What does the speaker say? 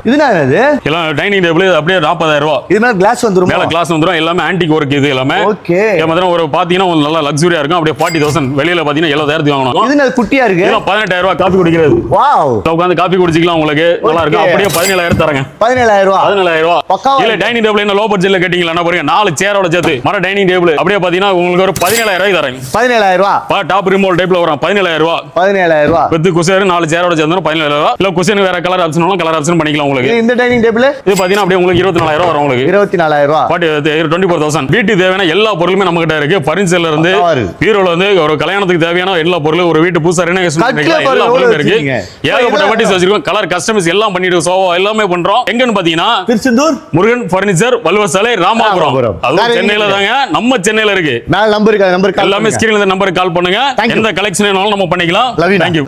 இது என்னது? எல்லாம் டைனிங் டேபிள் அப்படியே 40,000 ரூபாய். இது மேல கிளாஸ் வந்துரும். மேல கிளாஸ் வந்துரும். எல்லாமே ஆன்டிக் ஒர்க் இது எல்லாமே. ஓகே. ஏமாத்திரம் ஒரு பாத்தீங்கன்னா ஒரு நல்ல லக்ஸரியா இருக்கும். அப்படியே 40,000 வெளியில பாத்தீங்கன்னா 70,000 வாங்கணும். இது நல்ல குட்டியா இருக்கு. இதெல்லாம் 18,000 ரூபாய் காபி குடிக்கிறது. வாவ். உட்கார்ந்து காபி குடிச்சிக்கலாம் உங்களுக்கு. நல்லா இருக்கும். அப்படியே 17,000 தரங்க. 17,000 ரூபாய். 17,000 ரூபாய். இல்ல டைனிங் டேபிள் என்ன லோ பட்ஜெட்ல கேட்டீங்களா? என்ன பாருங்க 4 சேரோட சேர்த்து மர டைனிங் டேபிள் அப்படியே பாத்தீங்கன்னா உங்களுக்கு ஒரு 17,000 ரூபாய் தரங்க. 17,000 ரூபாய். டாப் ரிமோட் டைப்ல வரும் 17,000 ரூபாய். 17,000 ரூபாய். வித் குஷன் 4 சேரோட சேர்ந்து 17,000 ரூபாய். இல்ல குஷன் வேற கலர் ஆப்ஷன் கலர் ஆப்ஷன் பண்ணிக்கலாம் உங்களுக்கு. இந்த டைனிங் டேபிள் இது பாத்தீங்கன்னா அப்படியே உங்களுக்கு 24,000 ரூபாய் வரும் உங்களுக்கு. 24,000 ரூபாய். 24,000. வீட்டுக்கு தேவையான எல்லா பொருளுமே நம்ம கிட்ட இருக்கு. ஃபர்னிச்சர்ல இருந்து பீரோல இருந்து ஒரு கல்யாணத்துக்கு தேவையான எல்லா பொருளும் ஒரு வீட்டு பூசா எல்லா பொருளும் இருக்கு. ஏகப்பட்ட வாட்டிஸ் வச்சிருக்கோம். கலர் கஸ்டமைஸ் எல்லாம் பண்ணிட்டு சோஃபா எல்லாமே பண்றோம். எங்கன்னு பாத்தீங்கன்னா திருச்செந்தூர் முருகன் ஃபர்னிச்சர் வள்ளுவர் சாலை ராமாபுரம். அதுவும் சென்னையில தாங்க. நம்ம சென்னையில இருக்கு. மேல நம்பர் எல்லாமே ஸ்கிரீன்ல நம்பருக்கு கால் பண்ணுங்க. எந்த கலெக்ஷன் வேணாலும் நம்ம பண்ணிக்கலாம். தேங்க்யூ.